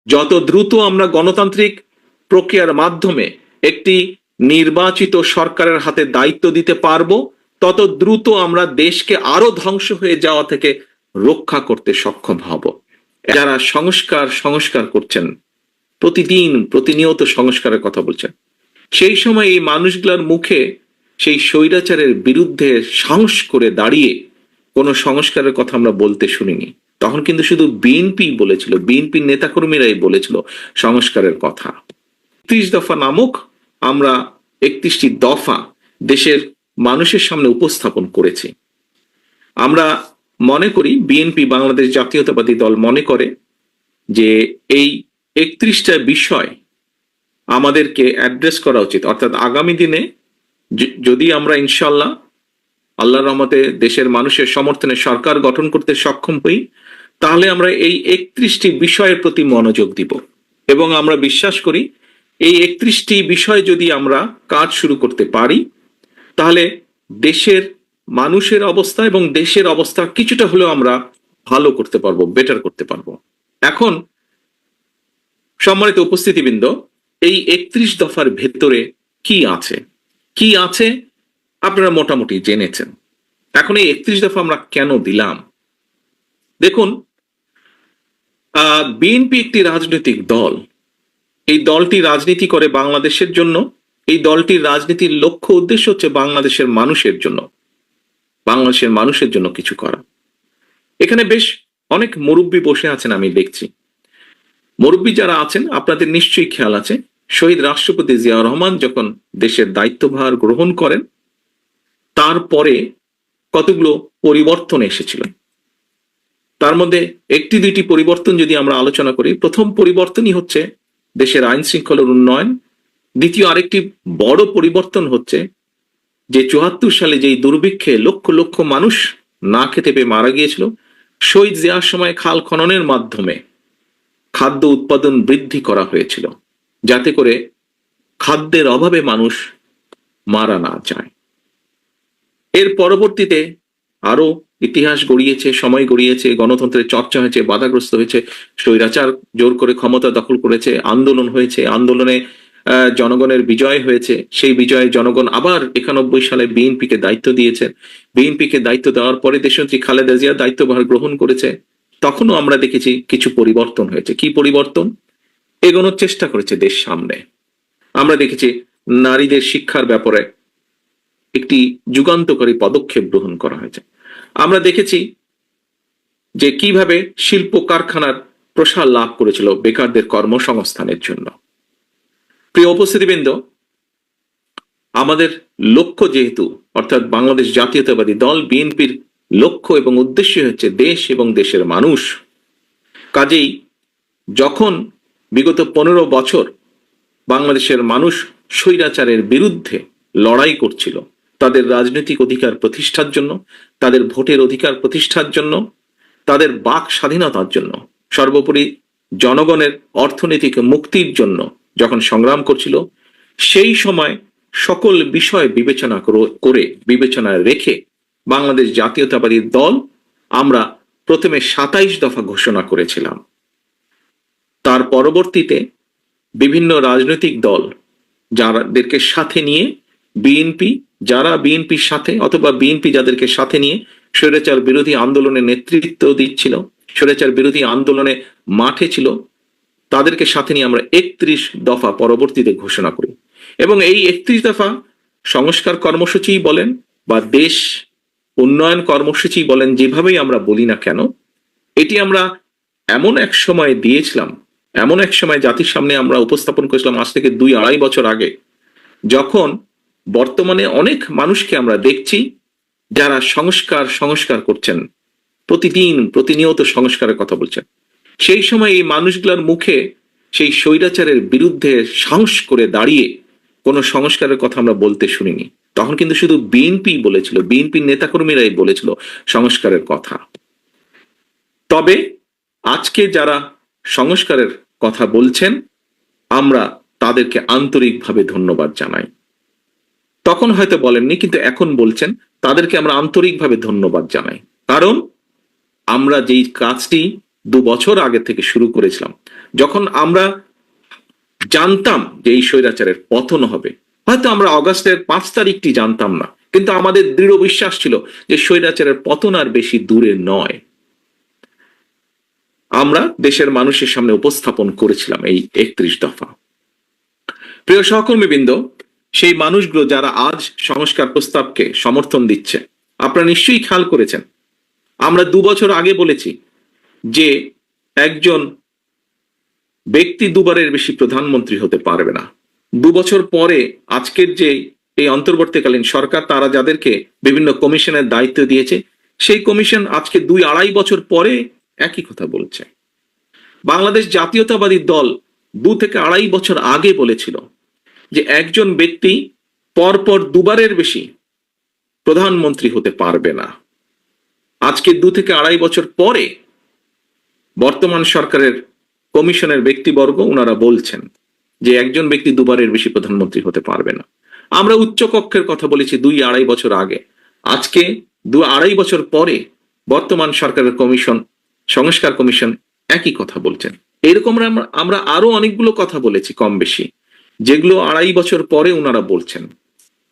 যত দ্রুত আমরা গণতান্ত্রিক প্রক্রিয়ার মাধ্যমে একটি নির্বাচিত সরকারের হাতে দায়িত্ব দিতে পারবো, তত দ্রুত আমরা দেশকে আরো ধ্বংস হয়ে যাওয়া থেকে রক্ষা করতে সক্ষম হব। যারা সংস্কার সংস্কার করছেন, প্রতিদিন প্রতিনিয়ত সংস্কারের কথা বলছেন, সেই সময় এই মানুষগুলোর মুখে সেই স্বৈরাচারের বিরুদ্ধে সাহস করে দাঁড়িয়ে কোনো সংস্কারের কথা আমরা বলতে শুনিনি। তখন কিন্তু শুধু বিএনপি বলেছিল, বিএনপির নেতাকর্মীরাই বলেছিল সংস্কারের কথা। ৩০ দফা নামক আমরা ৩১টি দফা দেশের মানুষের সামনে উপস্থাপন করেছি। আমরা মনে করি, বিএনপি বাংলাদেশ জাতীয়তাবাদী দল মনে করে যে এই ৩১টা বিষয় আমাদেরকে অ্যাড্রেস করা উচিত। অর্থাৎ আগামী দিনে যদি আমরা ইনশাল্লাহ আল্লাহর রহমতে দেশের মানুষের সমর্থনে সরকার গঠন করতে সক্ষম হই, তাহলে আমরা এই ৩১টি বিষয়ের প্রতি মনোযোগ দিব। এবং আমরা বিশ্বাস করি এই ৩১টি বিষয় যদি আমরা কাজ শুরু করতে পারি, তাহলে দেশের মানুষের অবস্থা এবং দেশের অবস্থা কিছুটা হলেও আমরা ভালো করতে পারবো, বেটার করতে পারবো। এখন সম্মানিত উপস্থিতিবৃন্দ, এই ৩১ দফার ভেতরে কি আছে কি আছে আপনারা মোটামুটি জেনেছেন। এখন এই ৩১ দফা আমরা কেন দিলাম? দেখুন, বিএনপি একটি রাজনৈতিক দল। এই দলটি রাজনীতি করে বাংলাদেশের জন্য। এই দলটির রাজনীতির লক্ষ্য উদ্দেশ্য হচ্ছে বাংলাদেশের মানুষের জন্য, বাংলাদেশের মানুষের জন্য কিছু করা। এখানে বেশ অনেক মুরব্বী বসে আছেন, আমি দেখছি। মুরব্বী যারা আছেন আপনাদের নিশ্চয়ই খেয়াল আছে, শহীদ রাষ্ট্রপতি জিয়াউর রহমান যখন দেশের দায়িত্বভার গ্রহণ করেন, তারপরে কতগুলো পরিবর্তন এসেছিল। তার মধ্যে একটি দুইটি পরিবর্তন যদি আমরা আলোচনা করি, প্রথম পরিবর্তনই হচ্ছে দেশের আইন শৃঙ্খলার উন্নয়ন। দ্বিতীয় আরেকটি বড় পরিবর্তন হচ্ছে যে ৭৪ সালে যেই দুর্ভিক্ষে লক্ষ লক্ষ মানুষ না খেতে পেয়ে মারা গিয়েছিল, শহীদ জিয়ার সময় খাল খননের মাধ্যমে খাদ্য উৎপাদন বৃদ্ধি করা হয়েছিল, যাতে করে খাদ্যের অভাবে মানুষ মারা না যায়। এর পরবর্তীতে আরো ইতিহাস গড়িয়েছে, সময় গড়িয়েছে, গণতন্ত্রের চর্চা হয়েছে, বাধাগ্রস্ত হয়েছে, স্বৈরাচার জোর করে ক্ষমতা দখল করেছে, আন্দোলন হয়েছে, আন্দোলনে জনগণের বিজয় হয়েছে। সেই বিজয়ে জনগণ আবার ৯১ সালে বিএনপিকে দায়িত্ব দিয়েছে। বিএনপিকে দায়িত্ব দেওয়ার পরে দেশনেত্রী খালেদা জিয়া দায়িত্বভার গ্রহণ করেছে। তখনও আমরা দেখেছি কিছু পরিবর্তন হয়েছে। কি পরিবর্তন? এগোনোর চেষ্টা করেছে দেশ সামনে। আমরা দেখেছি নারীদের শিক্ষার ব্যাপারে একটি যুগান্তকারী পদক্ষেপ গ্রহণ করা হয়েছে। আমরা দেখেছি যে কিভাবে শিল্প কারখানার প্রসার লাভ করেছিল বেকারদের কর্মসংস্থানের জন্য। প্রিয় উপস্থিতিবৃন্দ, আমাদের লক্ষ্য যেহেতু, অর্থাৎ বাংলাদেশ জাতীয়তাবাদী দল বিএনপির লক্ষ্য এবং উদ্দেশ্য হচ্ছে দেশ এবং দেশের মানুষ, কাজেই যখন বিগত ১৫ বছর বাংলাদেশের মানুষ স্বৈরাচারের বিরুদ্ধে লড়াই করছিল, তাদের রাজনৈতিক অধিকার প্রতিষ্ঠার জন্য, তাদের ভোটের অধিকার প্রতিষ্ঠার জন্য, তাদের বাক স্বাধীনতার জন্য, সর্বোপরি জনগণের অর্থনৈতিক মুক্তির জন্য যখন সংগ্রাম করছিল, সেই সময় সকল বিষয় বিবেচনায় রেখে বাংলাদেশ জাতীয়তাবাদী দল আমরা প্রথমে ২৭ দফা ঘোষণা করেছিলাম। তার পরবর্তীতে বিভিন্ন রাজনৈতিক দল যাদেরকে সাথে নিয়ে যারা বিএনপির সাথে অথবা বিএনপি যাদেরকে সাথে নিয়ে স্বৈরাচার বিরোধী আন্দোলনে নেতৃত্ব দিচ্ছিল, স্বৈরাচার বিরোধী আন্দোলনে মাঠে ছিল, তাদেরকে সাথে নিয়ে আমরা ৩১ দফা পরবর্তীতে ঘোষণা করি। এবং এই ৩১ দফা সংস্কার কর্মসূচি বলেন বা দেশ উন্নয়ন কর্মসূচি বলেন, যেভাবেই আমরা বলি না কেন, এটি আমরা এমন এক সময় দিয়েছিলাম, এমন এক সময় জাতির সামনে আমরা উপস্থাপন করেছিলাম আজ থেকে ২-২.৫ বছর আগে, যখন বর্তমানে অনেক মানুষকে আমরা দেখছি যারা সংস্কার করছেন, প্রতিদিন প্রতিনিয়ত সংস্কারের কথা বলছেন। সেই সময় এই মানুষগুলোর মুখে সেই স্বৈরাচারের বিরুদ্ধে সাহস করে দাঁড়িয়ে কোনো সংস্কারের কথা আমরা বলতে শুনিনি। তখন কিন্তু শুধু বিএনপি বলেছিল, বিএনপির নেতাকর্মীরাই বলেছিল সংস্কারের কথা। তবে আজকে যারা সংস্কারের কথা বলছেন, আমরা তাদেরকে আন্তরিকভাবে ধন্যবাদ জানাই। তখন হয়তো বলেননি, কিন্তু এখন বলছেন, তাদেরকে আমরা আন্তরিকভাবে ধন্যবাদ জানাই। কারণ আমরা যেই কাজটি 2 বছর আগে থেকে শুরু করেছিলাম, যখন আমরা জানতাম যে এই স্বৈরাচারের পতন হবে। হয়তো আমরা অগাস্টের 5 তারিখটি জানতাম না, কিন্তু আমাদের দৃঢ় বিশ্বাস ছিল যে স্বৈরাচারের পতন আর বেশি দূরে নয়। আমরা দেশের মানুষের সামনে উপস্থাপন করেছিলাম এই 31 দফা। প্রিয় সহকর্মীবৃন্দ, সেই মানুষগুলো যারা আজ সংস্কার প্রস্তাবকে সমর্থন দিচ্ছে, আপনারা নিশ্চয়ই খেয়াল করেছেন, আমরা 2 বছর আগে বলেছি যে একজন ব্যক্তি 2বারের বেশি প্রধানমন্ত্রী হতে পারবে না। 2 বছর পরে আজকের যে এই অন্তর্বর্তীকালীন সরকার, তারা যাদেরকে বিভিন্ন কমিশনের দায়িত্ব দিয়েছে, সেই কমিশন আজকে 2-2.5 বছর পরে একই কথা বলছে। বাংলাদেশ জাতীয়তাবাদী দল 2 থেকে 2.5 বছর আগে বলেছিল যে একজন ব্যক্তি পরপর 2বারের বেশি প্রধানমন্ত্রী হতে পারবে না। আজকে 2 থেকে 2.5 বছর পরে বর্তমান সরকারের কমিশনের ব্যক্তিবর্গ ওনারা বলছেন যে একজন ব্যক্তি 2বারের বেশি প্রধানমন্ত্রী হতে পারবে না। আমরা উচ্চ কক্ষের কথা বলেছি 2-2.5 বছর আগে, আজকে 2-2.5 বছর পরে বর্তমান সরকারের কমিশন, সংস্কার কমিশন একই কথা বলছেন। এরকম আমরা আরো অনেকগুলো কথা বলেছি কম বেশি, যেগুলো 2.5 বছর পরে ওনারা বলছেন।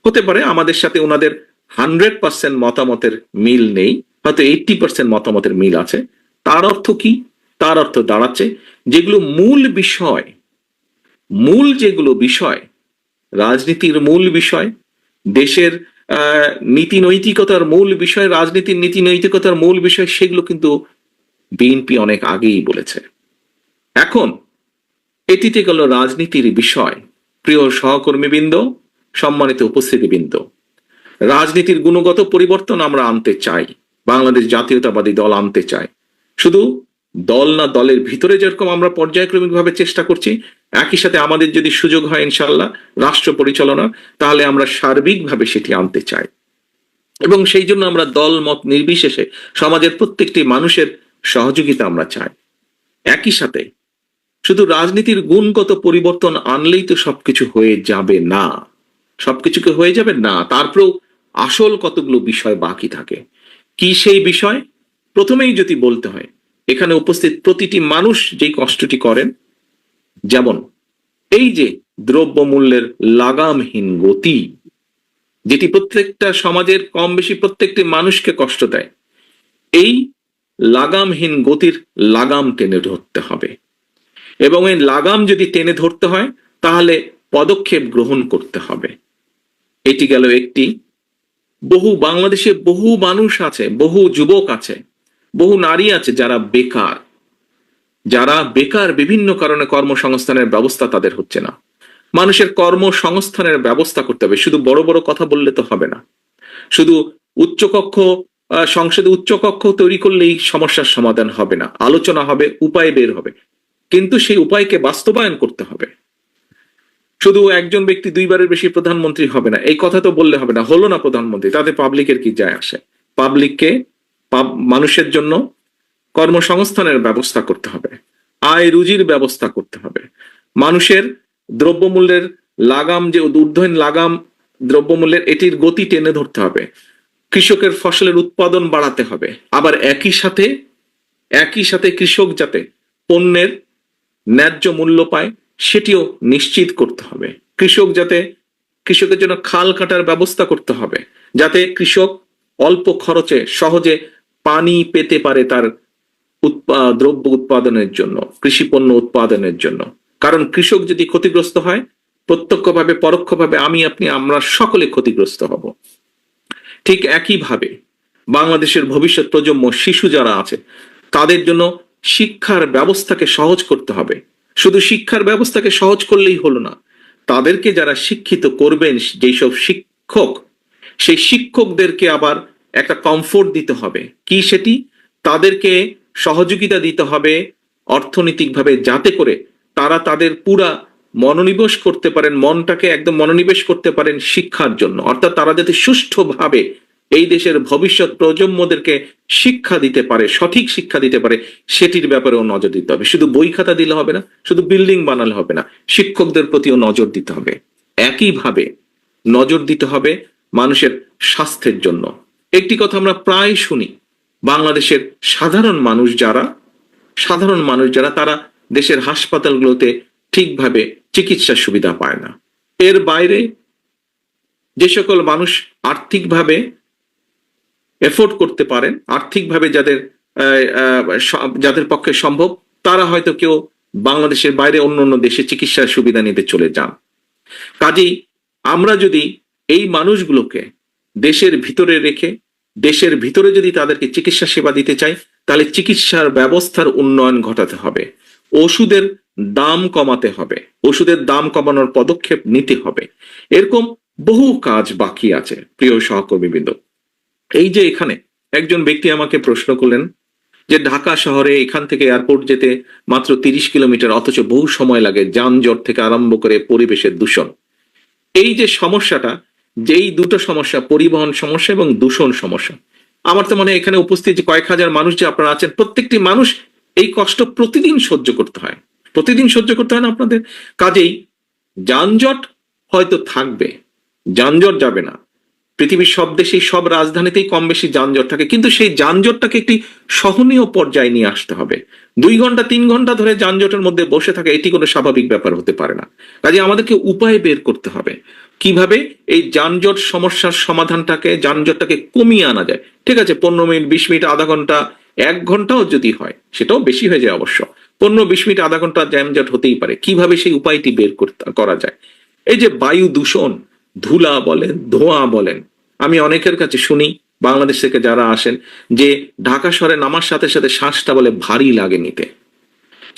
হতে পারে আমাদের সাথে ওনাদের 100% মতামতের মিল নেই, হয়তো 80% মতামতের মিল আছে। তার অর্থ কি? তার অর্থ দাঁড়াচ্ছে যেগুলো মূল যেগুলো বিষয়, রাজনীতির মূল বিষয়, দেশের নীতি নৈতিকতার মূল বিষয়, রাজনীতির নীতি নৈতিকতার মূল বিষয়, সেগুলো কিন্তু বিএনপি অনেক আগেই বলেছে। এখন এটিতে গেল রাজনীতির বিষয়। প্রিয় সহকর্মীবৃন্দ, সম্মানিত উপস্থিতিবৃন্দ, রাজনীতির গুণগত পরিবর্তন আমরা আনতে চাই, বাংলাদেশ জাতীয়তাবাদী দল আনতে চায়। শুধু দল না, দলের ভিতরে যেরকম আমরা পর্যায়ক্রমিকভাবে চেষ্টা করছি, একই সাথে আমাদের যদি সুযোগ হয় ইনশাল্লাহ রাষ্ট্র পরিচালনা, তাহলে আমরা সার্বিকভাবে সেটি আনতে চাই। এবং সেই জন্য আমরা দল মত নির্বিশেষে সমাজের প্রত্যেকটি মানুষের সহযোগিতা আমরা চাই। একই সাথে শুধু রাজনীতির গুণগত পরিবর্তন আনলেই তো সবকিছু হয়ে যাবে না, সবকিছুকে হয়ে যাবে না, তারপরেও আসল কতগুলো বিষয় বাকি থাকে। কি সেই বিষয়? প্রথমেই যদি বলতে হয়, এখানে উপস্থিত প্রতিটি মানুষ যেই কষ্টটি করেন, যেমন এই যে দ্রব্যমূল্যের লাগামহীন গতি, যেটি প্রত্যেকটা সমাজের কম বেশি প্রত্যেকটি মানুষকে কষ্ট দেয়, এই লাগামহীন গতির লাগাম টেনে ধরতে হবে। এবং এই লাগাম যদি টেনে ধরতে হয়, তাহলে পদক্ষেপ গ্রহণ করতে হবে। এটি গেল একটি। বাংলাদেশে বহু মানুষ আছে, বহু যুবক আছে, বহু নারী আছে যারা বেকার, বিভিন্ন কারণে কর্মসংস্থানের ব্যবস্থা তাদের হচ্ছে না। মানুষের কর্মসংস্থানের ব্যবস্থা করতে হবে। শুধু বড় বড় কথা বললে তো হবে না, শুধু উচ্চকক্ষ, সংসদে উচ্চকক্ষ তৈরি করলেই সমস্যার সমাধান হবে না। আলোচনা হবে, উপায় বের হবে, কিন্তু সেই উপায়কে বাস্তবায়ন করতে হবে। শুধু একজন ব্যক্তি 2বারের বেশি প্রধানমন্ত্রী হবে না, এই কথা তো বললে হবে না। হলো না প্রধানমন্ত্রী, তাতে পাবলিকের কি যায় আসে? পাবলিককে, মানুষের জন্য কর্মসংস্থানের ব্যবস্থা করতে হবে, আয় রুজির ব্যবস্থা করতে হবে, মানুষের দ্রব্যমূল্যের লাগাম, যে ঊর্ধ্বয়ন লাগাম দ্রব্যমূল্যের, এটির গতি টেনে ধরতে হবে, কৃষকের ফসলের উৎপাদন বাড়াতে হবে। আবার একই সাথে কৃষক যাতে পণ্যের ন্যায্য মূল্য পায় সেটিও নিশ্চিত করতে হবে। কৃষকের জন্য খাল কাটার ব্যবস্থা করতে হবে, যাতে কৃষক অল্প খরচে সহজে পানি পেতে পারে তার দ্রব্য উৎপাদনের জন্য, কৃষি পণ্য উৎপাদনের জন্য। কারণ কৃষক যদি ক্ষতিগ্রস্ত হয়, প্রত্যক্ষভাবে পরোক্ষভাবে আমরা সকলে ক্ষতিগ্রস্ত হব। ঠিক একইভাবে বাংলাদেশের ভবিষ্যৎ প্রজন্ম, শিশু যারা আছে, তাদের জন্য শিক্ষার ব্যবস্থাকে সহজ করতে হবে। শুধু শিক্ষার ব্যবস্থাকে সহজ করলেই হলো না, তাদেরকে যারা শিক্ষিত করবেন, যেই সব শিক্ষক, সেই শিক্ষকদেরকে আবার একটা কমফোর্ট দিতে হবে। কি সেটি? তাদেরকে সহযোগিতা দিতে হবে অর্থনৈতিকভাবে, যাতে করে তারা তাদের পুরা মনোনিবেশ করতে পারেন, মনটাকে একদম মনোনিবেশ করতে পারেন শিক্ষার জন্য। অর্থাৎ তারা যাতে সুষ্ঠুভাবে এই দেশের ভবিষ্যৎ প্রজন্মদেরকে শিক্ষা দিতে পারে, সঠিক শিক্ষা দিতে পারে, সেটির ব্যাপারেও নজর দিতে হবে। শুধু বই খাতা দিলে হবে না, শুধু বিল্ডিং বানালে হবে না, শিক্ষকদের প্রতিও নজর দিতে হবে। একইভাবে নজর দিতে হবে মানুষের স্বাস্থ্যের জন্য। একটি কথা আমরা প্রায় শুনি, বাংলাদেশের সাধারণ মানুষ যারা, সাধারণ মানুষ যারা, তারা দেশের হাসপাতালগুলোতে ঠিকভাবে চিকিৎসার সুবিধা পায় না। এর বাইরে যে সকল মানুষ আর্থিকভাবে এফোর্ড করতে পারেন, আর্থিকভাবে যাদের যাদের পক্ষে সম্ভব, তারা হয়তো কেউ বাংলাদেশের বাইরে অন্য অন্য দেশে চিকিৎসার সুবিধা নিতে চলে যান। কাজেই আমরা যদি এই মানুষগুলোকে দেশের ভিতরে রেখে, দেশের ভিতরে যদি তাদেরকে চিকিৎসা সেবা দিতে চাই, তাহলে চিকিৎসার ব্যবস্থার উন্নয়ন ঘটাতে হবে, ওষুধের দাম কমাতে হবে, ওষুধের দাম কমানোর পদক্ষেপ নিতে হবে। এরকম বহু কাজ বাকি আছে প্রিয় সহকর্মীবৃন্দ। এই যে এখানে একজন ব্যক্তি আমাকে প্রশ্ন করলেন যে ঢাকা শহরে এখান থেকে এয়ারপোর্ট যেতে মাত্র 30 কিলোমিটার, অথচ বহু সময় লাগে, যানজট থেকে আরম্ভ করে পরিবেশের দূষণ। এই যে সমস্যাটা, যেই দুটো সমস্যা, পরিবহন সমস্যা এবং দূষণ সমস্যা, আমার তো মনে হয় এখানে উপস্থিত যে কয়েক হাজার মানুষ যে আপনারা আছেন, প্রত্যেকটি মানুষ এই কষ্ট প্রতিদিন সহ্য করতে হয়, প্রতিদিন সহ্য করতে হয় না আপনাদের? কাজেই যানজট হয়তো থাকবে, যানজট যাবে না, পৃথিবীর সব দেশেই সব রাজধানীতেই কম বেশি যানজট থাকে, কিন্তু সেই যানজটটাকে একটি সহনীয় পর্যায়ে নিয়ে আসতে হবে। 2 ঘন্টা 3 ঘন্টা ধরে যানজটের মধ্যে বসে থাকে, এটি কোনো স্বাভাবিক ব্যাপার হতে পারে না। কাজে আমাদেরকে উপায় বের করতে হবে কিভাবে এই যানজট সমস্যার সমাধানটাকে, যানজটটাকে কমিয়ে আনা যায়। ঠিক আছে, 15 মিনিট, 20 মিনিট, আধা ঘন্টা, 1 ঘন্টাও যদি হয়, সেটাও বেশি হয়ে যায় অবশ্য, 15-20 মিনিট, আধা ঘন্টা যানজট হতেই পারে। কিভাবে সেই উপায়টি বের করা যায়? এই যে বায়ু দূষণ, ধুলা বলেন, ধোঁয়া বলেন, আমি অনেকের কাছে শুনি বাংলাদেশ থেকে যারা আসেন যে ঢাকা শহরে নামার সাথে সাথে শ্বাসটা বলে ভারী লাগে নিতে,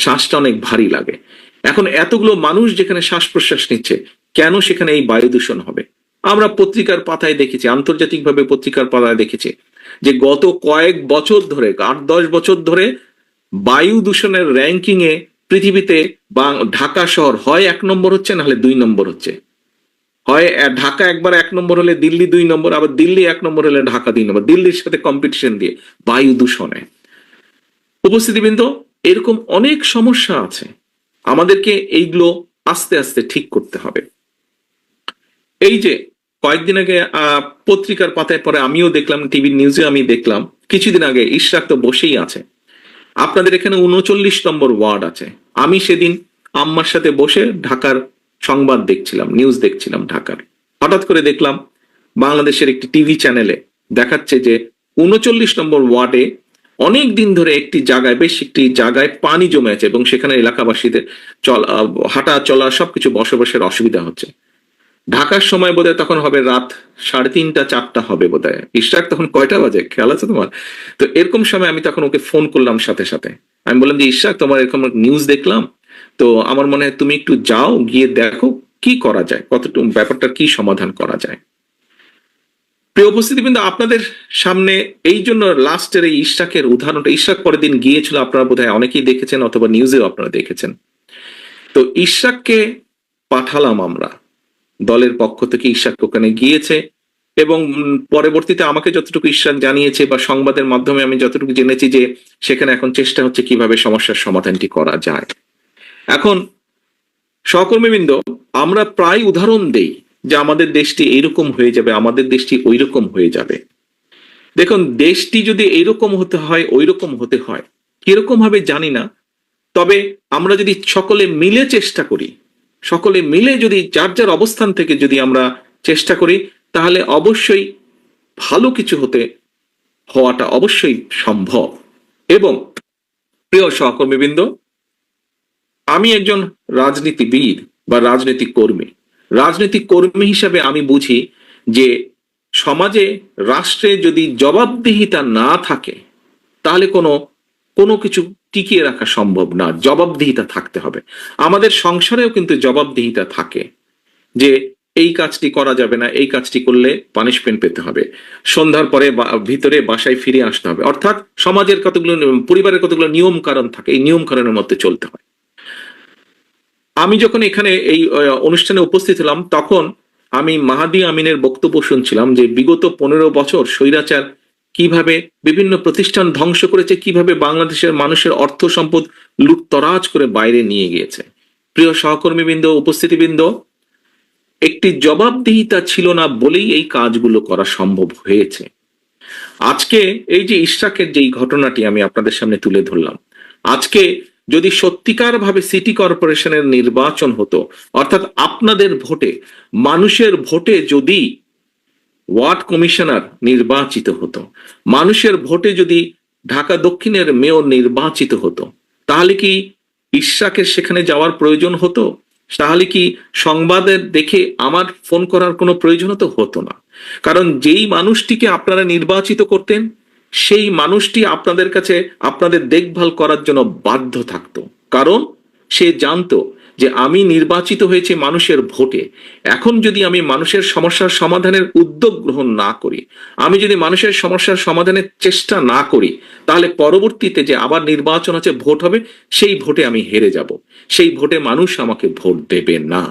শ্বাসটা অনেক ভারী লাগে। এখন এতগুলো মানুষ যেখানে শ্বাস প্রশ্বাস নিচ্ছে, কেন সেখানে এই বায়ু দূষণ হবে? আমরা পত্রিকার পাতায় দেখেছি, আন্তর্জাতিকভাবে পত্রিকার পাতায় দেখেছি যে গত কয়েক বছর ধরে, 8-10 বছর ধরে বায়ু দূষণের র্যাঙ্কিং এ পৃথিবীতে ঢাকা শহর হয় 1 নম্বর হচ্ছে, নাহলে 2 নম্বর হচ্ছে। হয় ঢাকা একবার 1 নম্বর হলে দিল্লি 2 নম্বর, আবার দিল্লি 1 নম্বর হলে ঢাকা 2 নম্বর, দিল্লির সাথে কম্পিটিশন দিয়ে বায়ু দূষণে। উপস্থিতিবৃন্দ, এরকম অনেক সমস্যা আছে, আমাদেরকে এইগুলো আস্তে আস্তে ঠিক করতে হবে। এই যে কয়েকদিন আগে পত্রিকার পাতায় পরে আমিও দেখলাম, টিভি নিউজে আমি দেখলাম, কিছুদিন আগে ইশরাক তো বসেই আছে, আপনাদের এখানে 39 নম্বর ওয়ার্ড আছে। আমি সেদিন আম্মার সাথে বসে ঢাকার সংবাদ দেখছিলাম, নিউজ দেখছিলাম ঢাকার, হঠাৎ করে দেখলাম বাংলাদেশের একটি টিভি চ্যানেলে দেখাচ্ছে যে 39 নম্বর ওয়ার্ডে অনেক দিন ধরে একটি জায়গায়, বেশ একটি জায়গায় পানি জমে আছে এবং সেখানে এলাকাবাসীদের হাঁটা চলা সবকিছু বসবাসের অসুবিধা হচ্ছে। ঢাকার সময় বোধহয় তখন হবে রাত 3:30-4টা হবে বোধহয়। ইশরাক তখন কয়টা বাজে খেয়াল আছে তোমার? তো এরকম সময় আমি তখন ওকে ফোন করলাম সাথে সাথে, আমি বললাম যে ইশরাক, তোমার এরকম নিউজ দেখলাম, তো আমার মনে হয় তুমি একটু যাও, গিয়ে দেখো কি করা যায়, কতটুকু ব্যাপারটার কি সমাধান করা যায়। প্রিয় উপস্থিতি, কিন্তু আপনাদের সামনে এই জন্য লাস্টের এই ইশরাকের উদাহরণটা, ইশরাক পরের দিন গিয়েছিল, আপনারা বোধহয় অনেকেই দেখেছেন অথবা নিউজেও আপনারা দেখেছেন। তো ইশরাককে পাঠালাম আমরা, দলের পক্ষ থেকে ইশরাক ওখানে গিয়েছে এবং পরবর্তীতে আমাকে যতটুকু ইশরাক জানিয়েছে বা সংবাদের মাধ্যমে আমি যতটুকু জেনেছি যে সেখানে এখন চেষ্টা হচ্ছে কিভাবে সমস্যার সমাধানটি করা যায়। এখন সহকর্মীবৃন্দ, আমরা প্রায় উদাহরণ দেই যে আমাদের দেশটি এইরকম হয়ে যাবে, আমাদের দেশটি ওই রকম হয়ে যাবে। দেখুন, দেশটি যদি এইরকম হতে হয়, ওই রকম হতে হয়, কিরকম হবে জানি না, তবে আমরা যদি সকলে মিলে চেষ্টা করি, সকলে মিলে যদি যার যার অবস্থান থেকে যদি আমরা চেষ্টা করি, তাহলে অবশ্যই ভালো কিছু হওয়াটা অবশ্যই সম্ভব। এবং প্রিয় সহকর্মীবৃন্দ, আমি একজন রাজনীতিবিদ বা রাজনৈতিক কর্মী, রাজনৈতিক কর্মী হিসাবে আমি বুঝি যে সমাজে, রাষ্ট্রে যদি জবাবদিহিতা না থাকে, তাহলে কোনো কিছু টিকিয়ে রাখা সম্ভব না। জবাবদিহিতা থাকতে হবে। আমাদের সংসারেও কিন্তু জবাবদিহিতা থাকে যে এই কাজটি করা যাবে না, এই কাজটি করলে পানিশমেন্ট পেতে হবে, সন্ধ্যার পরে ভিতরে বাসায় ফিরে আসতে হবে। অর্থাৎ সমাজের কতগুলো, পরিবারের কতগুলো নিয়ম কারণ থাকে, এই নিয়ম কারণের মধ্যে চলতে হয়। আমি যখন এখানে এই অনুষ্ঠানে উপস্থিত হলাম, তখন আমি মাহাদি আমিনের বক্তব্য শুনছিলাম যে বিগত 15 বছর স্বৈরাচার কিভাবে বিভিন্ন প্রতিষ্ঠান ধ্বংস করেছে, কিভাবে বাংলাদেশের মানুষের অর্থ সম্পদ লুটতরাজ করে বাইরে নিয়ে গিয়েছে। প্রিয় সহকর্মীবৃন্দ, উপস্থিতিবৃন্দ, একটি জবাবদিহিতা ছিল না বলেই এই কাজগুলো করা সম্ভব হয়েছে। আজকে এই যে ইশরাকের যেই ঘটনাটি আমি আপনাদের সামনে তুলে ধরলাম, আজকে যদি সত্যিকার ভাবে সিটি কর্পোরেশনের নির্বাচন হতো, অর্থাৎ আপনাদের ভোটে, মানুষের ভোটে যদি ওয়ার্ড কমিশনার নির্বাচিত হতো, মানুষের ভোটে যদি ঢাকা দক্ষিণের মেয়র নির্বাচিত হতো, তাহলে কি ইশরাকের সেখানে যাওয়ার প্রয়োজন হতো? তাহলে কি সংবাদের দেখে আমার ফোন করার কোনো প্রয়োজন হতো না। কারণ যেই মানুষটিকে আপনারা নির্বাচিত করতেন, সেই মানুষটি আপনাদের কাছে আপনাদের দেখভাল করার জন্য বাধ্য থাকতো। কারণ সে জানতো যে আমি নির্বাচিত হয়েছে মানুষের ভোটে। এখন যদি আমি মানুষের সমস্যার সমাধানের উদ্যোগ গ্রহণ না করি, আমি যদি মানুষের সমস্যার সমাধানের চেষ্টা না করি, তাহলে পরবর্তীতে যে আবার নির্বাচন আছে, ভোট হবে, সেই ভোটে আমি হেরে যাব, সেই ভোটে মানুষ আমাকে ভোট দেবে না।